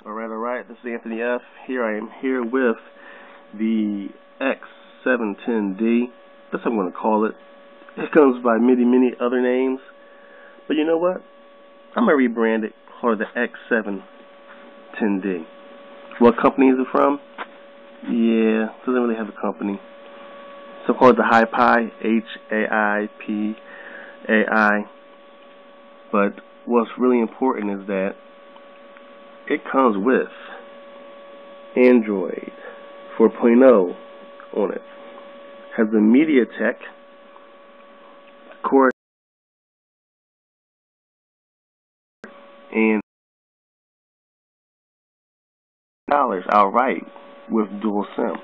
Alright, this is Anthony F. Here I am here with the X710d. That's what I'm going to call it. It comes by many other names. But you know what? I'm going to rebrand it, call it the X710d. What company is it from? Yeah, doesn't really have a company. So call it the Hi-Pi, H-A-I-P-A-I. But what's really important is that it comes with Android 4.0 on it. Has the MediaTek core and dollars outright with dual SIM.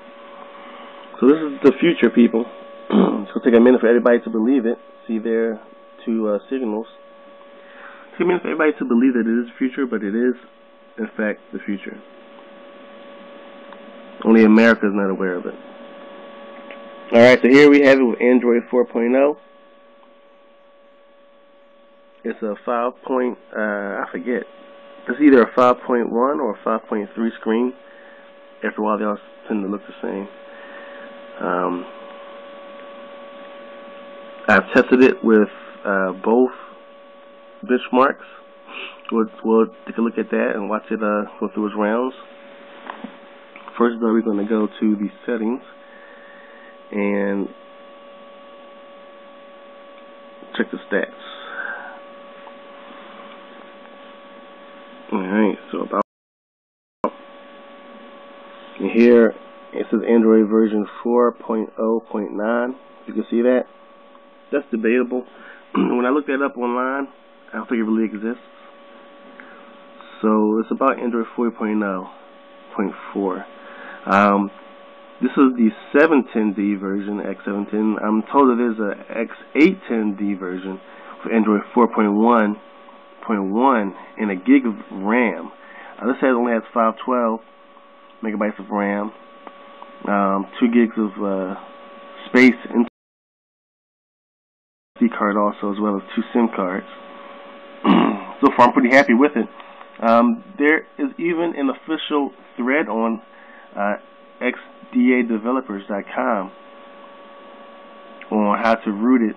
So this is the future, people. It's going to take a minute for everybody to believe it. See there two signals. It's going to take a minute for everybody to believe that it is the future, but it is in fact the future. Only America is not aware of it. Alright, so here we have it with Android 4.0. It's a 5. I forget. It's either a 5.1 or a 5.3 screen. After a while, they all tend to look the same. I've tested it with both benchmarks. We'll take a look at that and watch it go through its rounds. First, though, we're going to go to the settings and check the stats. Alright, so about and here it says Android version 4.0.9. You can see that. That's debatable. When I looked that up online, I don't think it really exists. So it's about Android 4.0.4. This is the 710d version, X710. I'm told it is a X810d version for Android 4.1.1 and a gig of RAM. This only has 512 megabytes of RAM, 2 gigs of space in SD card also, as well as 2 SIM cards. So far, I'm pretty happy with it. There is even an official thread on xdadevelopers.com on how to root it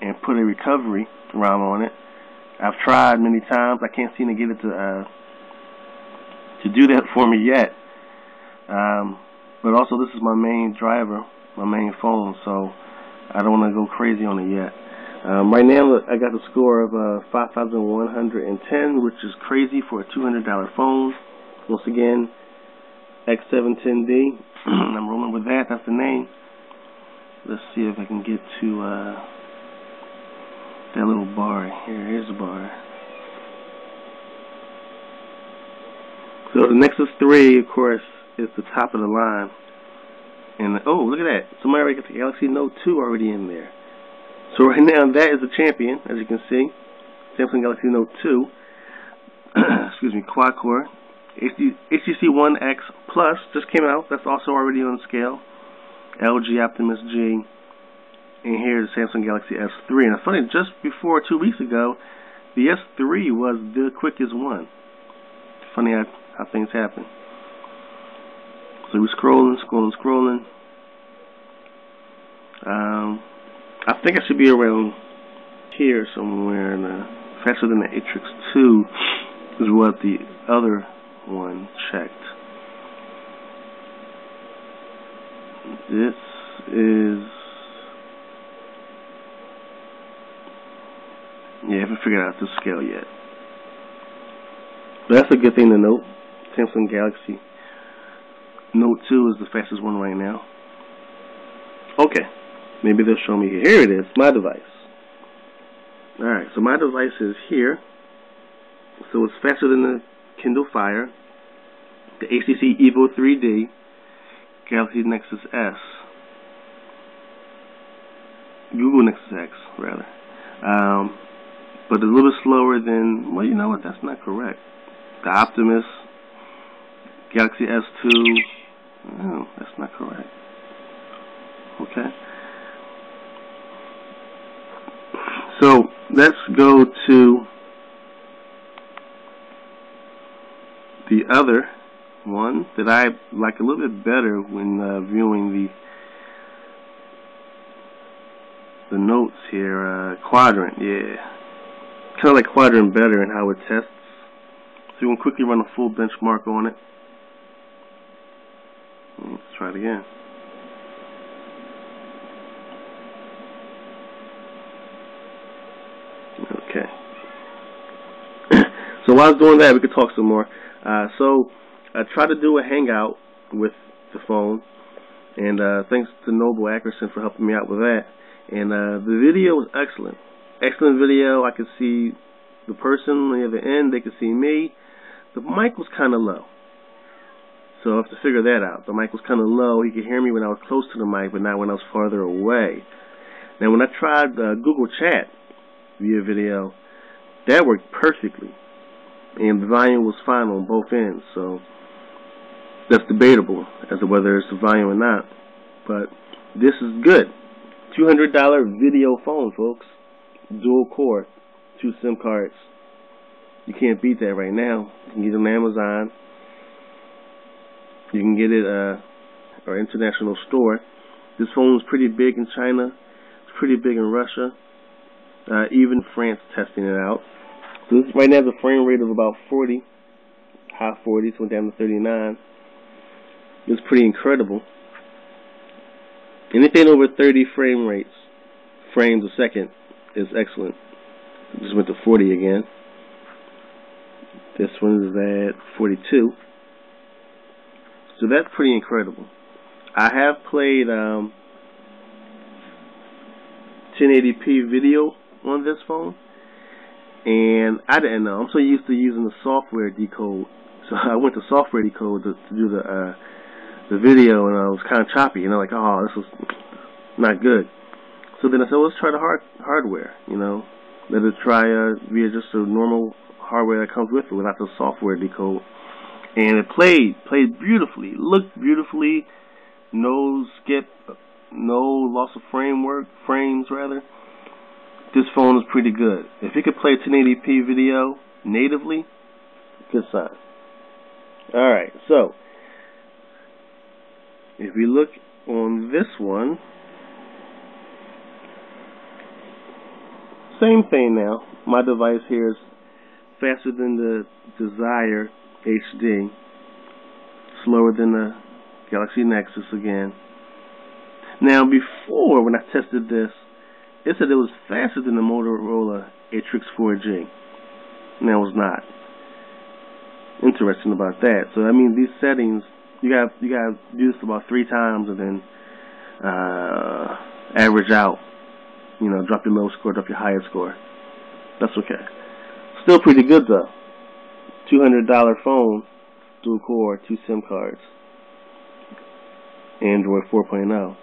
and put a recovery ROM on it. I've tried many times. I can't seem to get it to do that for me yet. But also, this is my main driver, my main phone, so I don't want to go crazy on it yet. Right now, I got the score of 5,110, which is crazy for a $200 phone. Once again, X710d. I'm rolling with that. That's the name. Let's see if I can get to that little bar here. Here's the bar. So the Nexus 3, of course, is the top of the line. And oh, look at that! Somebody already got the Galaxy Note 2 already in there. So right now, that is the champion, as you can see. Samsung Galaxy Note 2. Excuse me, quad-core. HTC One X Plus just came out. That's also already on scale. LG Optimus G. And here's the Samsung Galaxy S3. And it's funny, just before 2 weeks ago, the S3 was the quickest one. Funny how things happen. So we're scrolling. I think I should be around here somewhere. Faster than the Atrix 2 is what the other one checked. This is, yeah, I haven't figured out the scale yet. But that's a good thing to note. Samsung Galaxy Note 2 is the fastest one right now. Okay, maybe they'll show me here. Here it is, my device. Alright, so my device is here. So it's faster than the Kindle Fire, the HTC Evo 3D, Galaxy Nexus S, Google Nexus X, rather. But a little bit slower than, well, you know what, that's not correct. The Optimus, Galaxy S2, no, that's not correct. Okay. So let's go to The other one that I like a little bit better when viewing the notes here, Quadrant, yeah. Kind of like Quadrant better in how it tests. So you want to quickly run a full benchmark on it. Let's try it again. Okay. So while I was doing that, we could talk some more. So I tried to do a hangout with the phone, and thanks to Noble Ackerson for helping me out with that. And the video was excellent. Excellent video. I could see the person on the other end. They could see me. The mic was kind of low. So I have to figure that out. The mic was kind of low. He could hear me when I was close to the mic, but not when I was farther away. Now when I tried Google Chat via video, that worked perfectly. And the volume was fine on both ends. So that's debatable as to whether it's the volume or not. But this is good. $200 video phone, folks. Dual core, 2 SIM cards. You can't beat that right now. You can get it on Amazon. You can get it at our international store. This phone is pretty big in China. It's pretty big in Russia. Even France testing it out. So this right now has a frame rate of about 40, high 40s, went down to 39. It's pretty incredible. Anything over 30 frames a second is excellent. Just went to 40 again. This one is at 42. So that's pretty incredible. I have played 1080p video on this phone, and I didn't know. I'm so used to using the software decode. So I went to software decode to do the video, and I was kind of choppy, like, oh, this was not good. So then I said, well, let's try the hardware, Let it try via just a normal hardware that comes with it without the software decode. And it played beautifully, looked beautifully, no skip, no loss of frames rather. This phone is pretty good. If it could play 1080p video natively, good sign. Alright, so if we look on this one, same thing now. My device here is faster than the Desire HD, slower than the Galaxy Nexus again. Now before, when I tested this, it said it was faster than the Motorola Atrix 4G. Now it's not. Interesting about that. So I mean, these settings, you got to do this about 3 times and then average out. Drop your low score, drop your higher score. That's okay. Still pretty good though. $200 phone, dual core, 2 SIM cards. Android 4.0.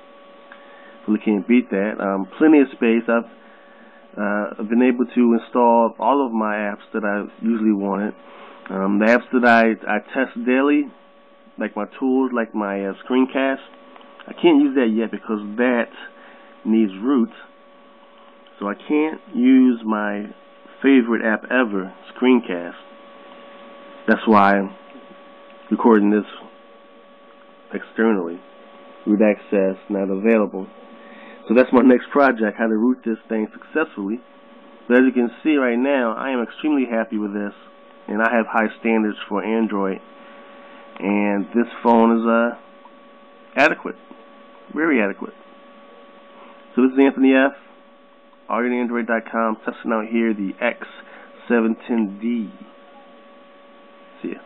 Really can't beat that. Plenty of space. I've been able to install all of my apps that I usually wanted. The apps that I test daily, like my tools, like my screencast, I can't use that yet because that needs root. So I can't use my favorite app ever, Screencast. That's why I'm recording this externally. Root access not available. So that's my next project, how to root this thing successfully. But as you can see right now, I am extremely happy with this, and I have high standards for Android. And this phone is adequate, very adequate. So this is Anthony F. AllYourAndroid.com, testing out here the X710d. See ya.